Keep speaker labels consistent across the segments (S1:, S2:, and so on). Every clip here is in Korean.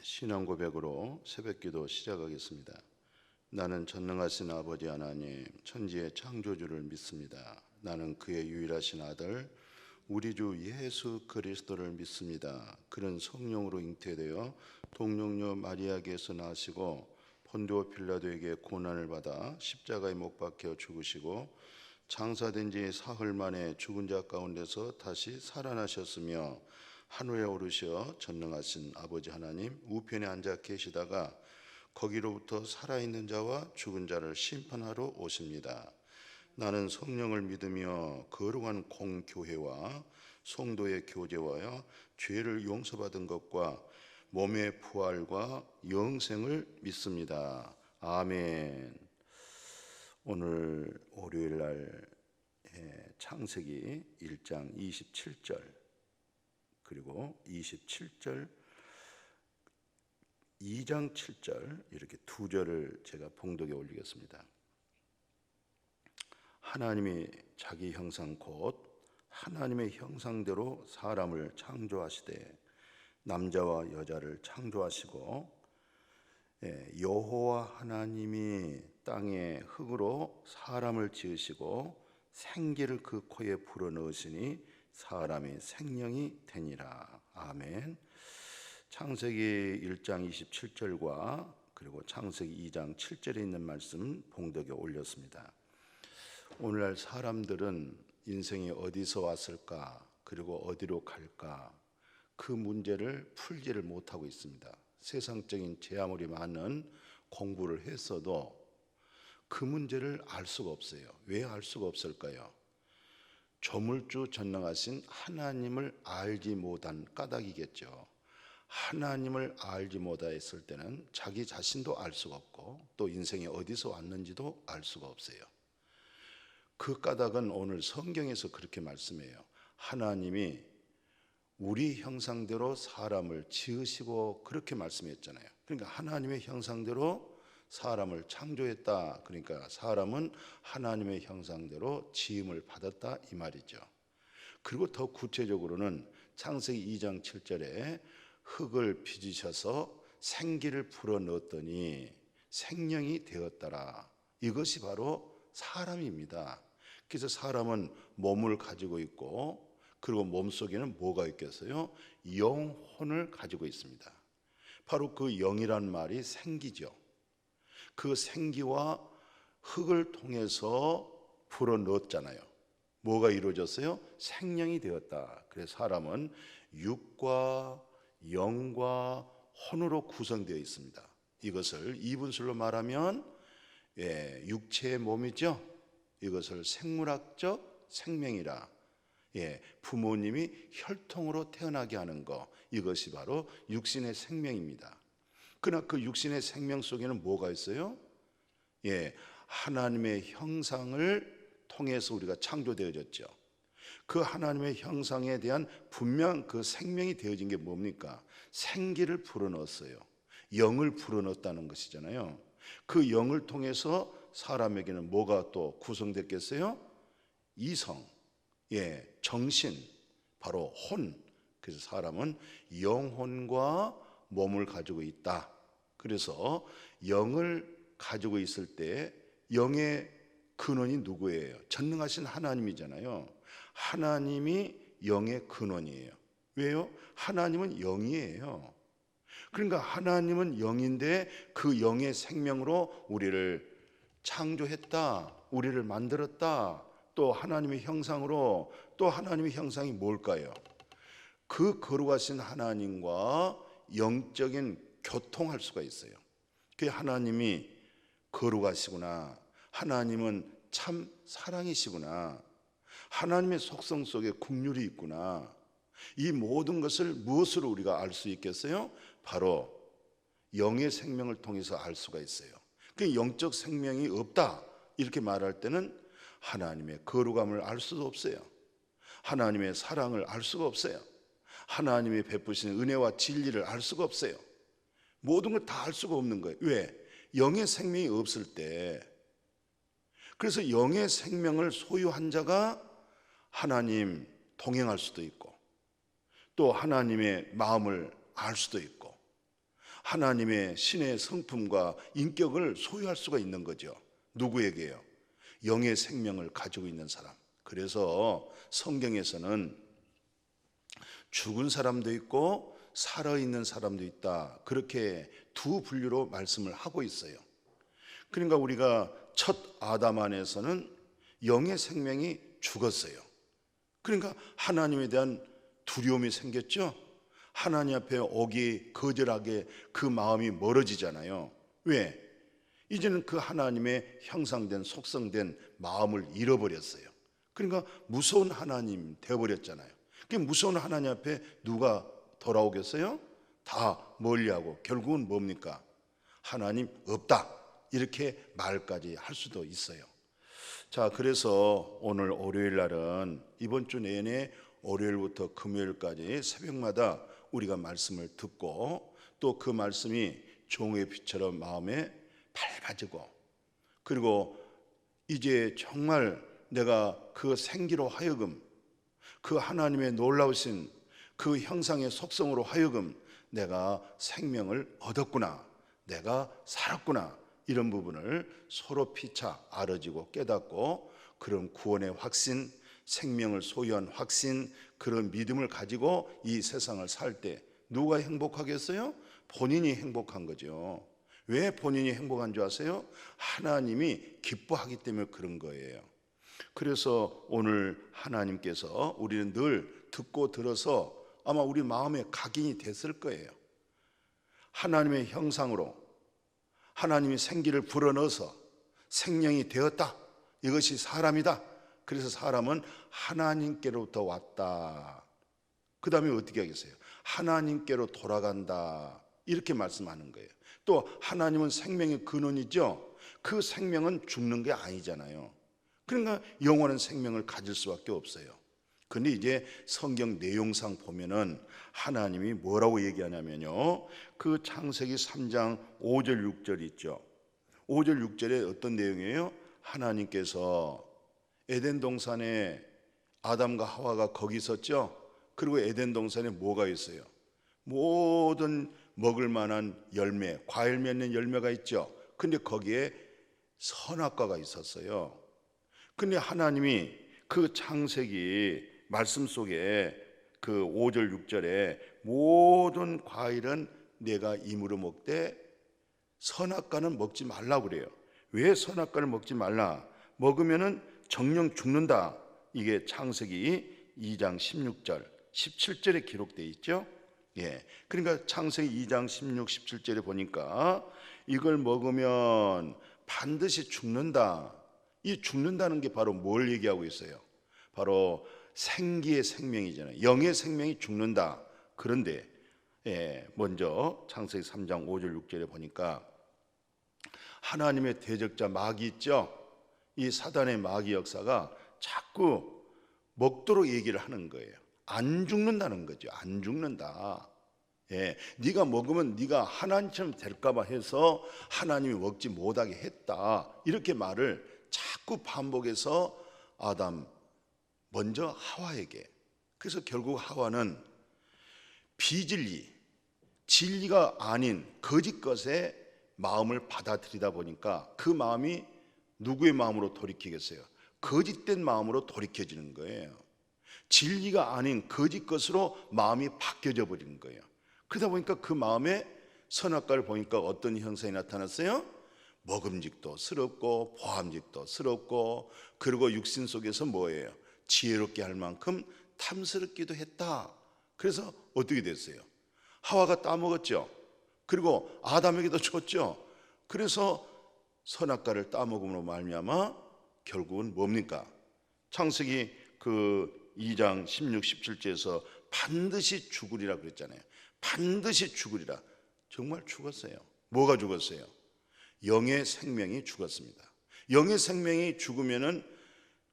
S1: 신앙 고백으로 새벽기도 시작하겠습니다. 나는 전능하신 아버지 하나님 천지의 창조주를 믿습니다. 나는 그의 유일하신 아들 우리 주 예수 그리스도를 믿습니다. 그는 성령으로 잉태되어 동정녀 마리아에게서 나시고 본디오 빌라도에게 고난을 받아 십자가에 못 박혀 죽으시고 장사된 지 사흘 만에 죽은 자 가운데서 다시 살아나셨으며 하늘에 오르셔 전능하신 아버지 하나님 우편에 앉아 계시다가 거기로부터 살아있는 자와 죽은 자를 심판하러 오십니다. 나는 성령을 믿으며 거룩한 공교회와 성도의 교제와 죄를 용서받은 것과 몸의 부활과 영생을 믿습니다. 아멘. 오늘 월요일 날 창세기 1장 27절 그리고 27절 2장 7절 이렇게 두 절을 제가 봉독에 올리겠습니다. 하나님이 자기 형상 곧 하나님의 형상대로 사람을 창조하시되 남자와 여자를 창조하시고 여호와 하나님이 땅에 흙으로 사람을 지으시고 생기를 그 코에 불어넣으시니 사람이 생명이 되니라. 아멘. 창세기 1장 27절과 그리고 창세기 2장 7절에 있는 말씀 봉독에 올렸습니다. 오늘날 사람들은 인생이 어디서 왔을까 그리고 어디로 갈까 그 문제를 풀지를 못하고 있습니다. 세상적인 제 아무리 많은 공부를 했어도 그 문제를 알 수가 없어요. 왜 알 수가 없을까요? 조물주 전능하신 하나님을 알지 못한 까닭이겠죠. 하나님을 알지 못했을 때는 자기 자신도 알 수가 없고 또 인생이 어디서 왔는지도 알 수가 없어요. 그 까닭은 오늘 성경에서 그렇게 말씀해요. 하나님이 우리 형상대로 사람을 지으시고 그렇게 말씀했잖아요. 그러니까 하나님의 형상대로 사람을 창조했다. 그러니까 사람은 하나님의 형상대로 지음을 받았다 이 말이죠. 그리고 더 구체적으로는 창세기 2장 7절에 흙을 빚으셔서 생기를 불어넣었더니 생명이 되었더라. 이것이 바로 사람입니다. 그래서 사람은 몸을 가지고 있고 그리고 몸속에는 뭐가 있겠어요? 영혼을 가지고 있습니다. 바로 그 영이란 말이 생기죠. 그 생기와 흙을 통해서 불어넣었잖아요. 뭐가 이루어졌어요? 생명이 되었다. 그래서 사람은 육과 영과 혼으로 구성되어 있습니다. 이것을 이분술로 말하면 육체의 몸이죠. 이것을 생물학적 생명이라. 부모님이 혈통으로 태어나게 하는 것, 이것이 바로 육신의 생명입니다. 그러나 그 육신의 생명 속에는 뭐가 있어요? 하나님의 형상을 통해서 우리가 창조되어졌죠. 그 하나님의 형상에 대한 분명 그 생명이 되어진 게 뭡니까? 생기를 불어넣었어요. 영을 불어넣었다는 것이잖아요. 그 영을 통해서 사람에게는 뭐가 또 구성됐겠어요? 이성, 정신, 바로 혼. 그래서 사람은 영혼과 몸을 가지고 있다. 그래서 영을 가지고 있을 때 영의 근원이 누구예요? 전능하신 하나님이잖아요. 하나님이 영의 근원이에요. 왜요? 하나님은 영이에요. 그러니까 하나님은 영인데 그 영의 생명으로 우리를 창조했다. 우리를 만들었다. 또 하나님의 형상으로, 또 하나님의 형상이 뭘까요? 그 거룩하신 하나님과 영적인 교통할 수가 있어요. 그 하나님이 거룩하시구나. 하나님은 참 사랑이시구나. 하나님의 속성 속에 긍휼이 있구나. 이 모든 것을 무엇으로 우리가 알 수 있겠어요? 바로 영의 생명을 통해서 알 수가 있어요. 그 영적 생명이 없다 이렇게 말할 때는 하나님의 거룩함을 알 수도 없어요. 하나님의 사랑을 알 수가 없어요. 하나님이 베푸신 은혜와 진리를 알 수가 없어요. 모든 걸 다 알 수가 없는 거예요. 왜? 영의 생명이 없을 때. 그래서 영의 생명을 소유한 자가 하나님 동행할 수도 있고 또 하나님의 마음을 알 수도 있고 하나님의 신의 성품과 인격을 소유할 수가 있는 거죠. 누구에게요? 영의 생명을 가지고 있는 사람. 그래서 성경에서는 죽은 사람도 있고 살아있는 사람도 있다, 그렇게 두 분류로 말씀을 하고 있어요. 그러니까 우리가 첫 아담 안에서는 영의 생명이 죽었어요. 그러니까 하나님에 대한 두려움이 생겼죠. 하나님 앞에 오기 거절하게 그 마음이 멀어지잖아요. 왜? 이제는 그 하나님의 형상된 속성된 마음을 잃어버렸어요. 그러니까 무서운 하나님 되어버렸잖아요. 그 무서운 하나님 앞에 누가 돌아오겠어요? 다 멀리하고 결국은 뭡니까? 하나님 없다, 이렇게 말까지 할 수도 있어요. 자, 그래서 오늘 월요일 날은 이번 주 내내 월요일부터 금요일까지 새벽마다 우리가 말씀을 듣고 또 그 말씀이 종의 빛처럼 마음에 밝아지고, 그리고 이제 정말 내가 그 생기로 하여금 그 하나님의 놀라우신 그 형상의 속성으로 하여금 내가 생명을 얻었구나, 내가 살았구나, 이런 부분을 서로 피차 알아지고 깨닫고 그런 구원의 확신, 생명을 소유한 확신, 그런 믿음을 가지고 이 세상을 살 때 누가 행복하겠어요? 본인이 행복한 거죠. 왜 본인이 행복한 줄 아세요? 하나님이 기뻐하기 때문에 그런 거예요. 그래서 오늘 하나님께서 우리는 늘 듣고 들어서 아마 우리 마음에 각인이 됐을 거예요. 하나님의 형상으로 하나님이 생기를 불어넣어서 생명이 되었다, 이것이 사람이다. 그래서 사람은 하나님께로부터 왔다. 그 다음에 어떻게 하겠어요? 하나님께로 돌아간다, 이렇게 말씀하는 거예요. 또 하나님은 생명의 근원이죠. 그 생명은 죽는 게 아니잖아요. 그러니까 영원한 생명을 가질 수밖에 없어요. 근데 이제 성경 내용상 보면은 하나님이 뭐라고 얘기하냐면요, 그 창세기 3장 5절 6절 있죠. 5절 6절에 어떤 내용이에요? 하나님께서 에덴 동산에 아담과 하와가 거기 있었죠. 그리고 에덴 동산에 뭐가 있어요? 모든 먹을 만한 열매, 과일 맺는 열매가 있죠. 근데 거기에 선악과가 있었어요. 근데 하나님이 그 창세기 말씀 속에 그 5절 6절에 모든 과일은 내가 임으로 먹되 선악과는 먹지 말라고 그래요. 왜 선악과를 먹지 말라? 먹으면은 정령 죽는다. 이게 창세기 2장 16절 17절에 기록되어 있죠. 예, 그러니까 창세기 2장 16, 17절에 보니까 이걸 먹으면 반드시 죽는다. 이 죽는다는 게 바로 뭘 얘기하고 있어요? 바로 생기의 생명이잖아요. 영의 생명이 죽는다. 그런데 먼저 창세기 3장 5절 6절에 보니까 하나님의 대적자 마귀 있죠. 이 사단의 마귀 역사가 자꾸 먹도록 얘기를 하는 거예요. 안 죽는다는 거죠. 안 죽는다. 네가 먹으면 네가 하나님처럼 될까봐 해서 하나님이 먹지 못하게 했다, 이렇게 말을 자꾸 반복해서 아담, 먼저 하와에게. 그래서 결국 하와는 비진리, 진리가 아닌 거짓 것에 마음을 받아들이다 보니까 그 마음이 누구의 마음으로 돌이키겠어요? 거짓된 마음으로 돌이켜지는 거예요. 진리가 아닌 거짓 것으로 마음이 바뀌어져 버리는 거예요. 그러다 보니까 그 마음에 선악과를 보니까 어떤 형상이 나타났어요? 먹음직도 스럽고 보암직도 스럽고, 그리고 육신 속에서 뭐예요? 지혜롭게 할 만큼 탐스럽기도 했다. 그래서 어떻게 됐어요? 하와가 따먹었죠. 그리고 아담에게도 줬죠. 그래서 선악과를 따먹음으로 말미암아 결국은 뭡니까? 창세기 그 2장 16, 17절에서 반드시 죽으리라 그랬잖아요. 반드시 죽으리라. 정말 죽었어요. 뭐가 죽었어요? 영의 생명이 죽었습니다. 영의 생명이 죽으면은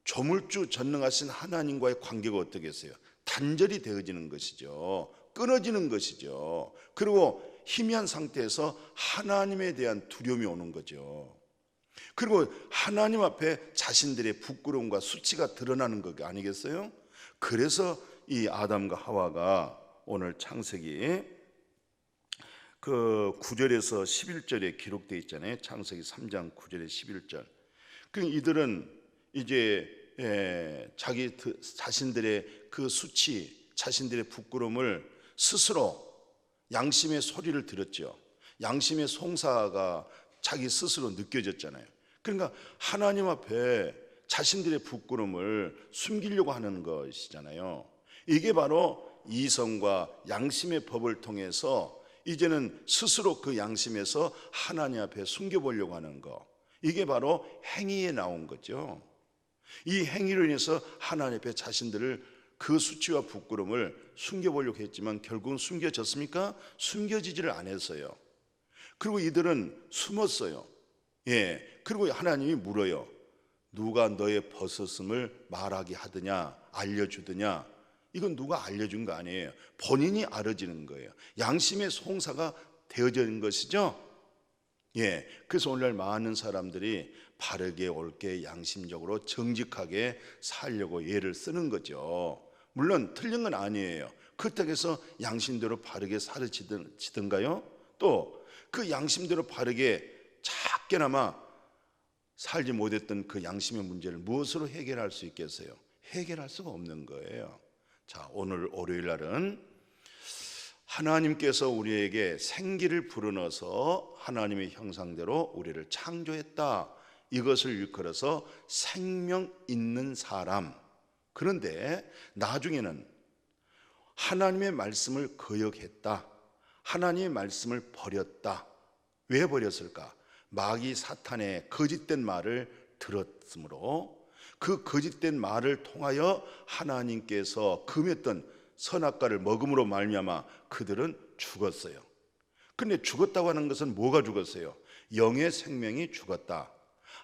S1: 조물주 전능하신 하나님과의 관계가 어떻겠어요? 단절이 되어지는 것이죠. 끊어지는 것이죠. 그리고 희미한 상태에서 하나님에 대한 두려움이 오는 거죠. 그리고 하나님 앞에 자신들의 부끄러움과 수치가 드러나는 것 아니겠어요? 그래서 이 아담과 하와가 오늘 창세기 그 9절에서 11절에 기록되어 있잖아요. 창세기 3장 9절에 11절. 그 이들은 이제 자기 자신들의 그 수치, 자신들의 부끄러움을 스스로 양심의 소리를 들었죠. 양심의 송사가 자기 스스로 느껴졌잖아요. 그러니까 하나님 앞에 자신들의 부끄러움을 숨기려고 하는 것이잖아요. 이게 바로 이성과 양심의 법을 통해서 이제는 스스로 그 양심에서 하나님 앞에 숨겨보려고 하는 거, 이게 바로 행위에 나온 거죠. 이 행위로 인해서 하나님 앞에 자신들을 그 수치와 부끄러움을 숨겨보려고 했지만 결국은 숨겨졌습니까? 숨겨지지를 않았어요. 그리고 이들은 숨었어요. 그리고 하나님이 물어요. 누가 너의 벗었음을 말하게 하더냐, 알려주더냐? 이건 누가 알려준 거 아니에요. 본인이 알아지는 거예요. 양심의 송사가 되어지는 것이죠. 그래서 오늘날 많은 사람들이 바르게 옳게 양심적으로 정직하게 살려고 애를 쓰는 거죠. 물론 틀린 건 아니에요. 그렇다고 해서 양심대로 바르게 살아지던가요? 또 그 양심대로 바르게 작게나마 살지 못했던 그 양심의 문제를 무엇으로 해결할 수 있겠어요? 해결할 수가 없는 거예요. 자, 오늘 월요일 날은 하나님께서 우리에게 생기를 불어넣어서 하나님의 형상대로 우리를 창조했다, 이것을 일컬어서 생명 있는 사람. 그런데 나중에는 하나님의 말씀을 거역했다, 하나님의 말씀을 버렸다. 왜 버렸을까? 마귀 사탄의 거짓된 말을 들었으므로 그 거짓된 말을 통하여 하나님께서 금했던 선악과를 먹음으로 말미암아 그들은 죽었어요. 그런데 죽었다고 하는 것은 뭐가 죽었어요? 영의 생명이 죽었다.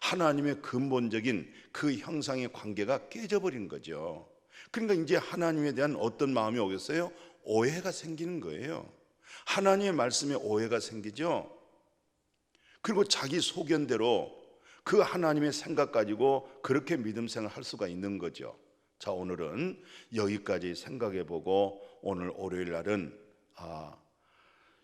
S1: 하나님의 근본적인 그 형상의 관계가 깨져버린 거죠. 그러니까 이제 하나님에 대한 어떤 마음이 오겠어요? 오해가 생기는 거예요. 하나님의 말씀에 오해가 생기죠. 그리고 자기 소견대로 그 하나님의 생각 가지고 그렇게 믿음 생활을 할 수가 있는 거죠. 자, 오늘은 여기까지 생각해 보고 오늘 월요일 날은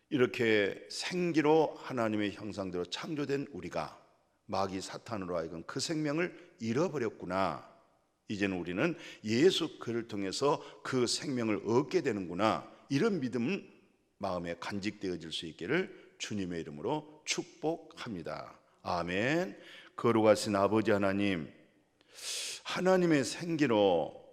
S1: 이렇게 생기로 하나님의 형상대로 창조된 우리가 마귀 사탄으로 하여금 그 생명을 잃어버렸구나, 이제는 우리는 예수 그를 통해서 그 생명을 얻게 되는구나, 이런 믿음 마음에 간직되어질 수 있기를 주님의 이름으로 축복합니다. 아멘. 거룩하신 아버지 하나님, 하나님의 생기로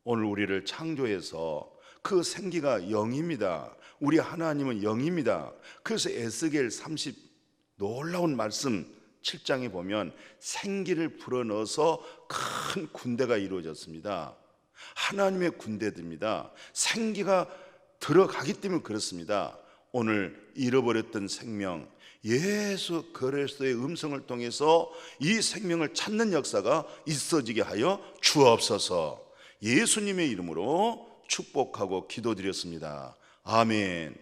S1: 오늘 우리를 창조해서 그 생기가 영입니다. 우리 하나님은 영입니다. 그래서 에스겔 30 놀라운 말씀 7장에 보면 생기를 불어넣어서 큰 군대가 이루어졌습니다. 하나님의 군대들입니다. 생기가 들어가기 때문에 그렇습니다. 오늘 잃어버렸던 생명, 예수 그리스도의 음성을 통해서 이 생명을 찾는 역사가 있어지게 하여 주옵소서. 예수님의 이름으로 축복하고 기도드렸습니다. 아멘.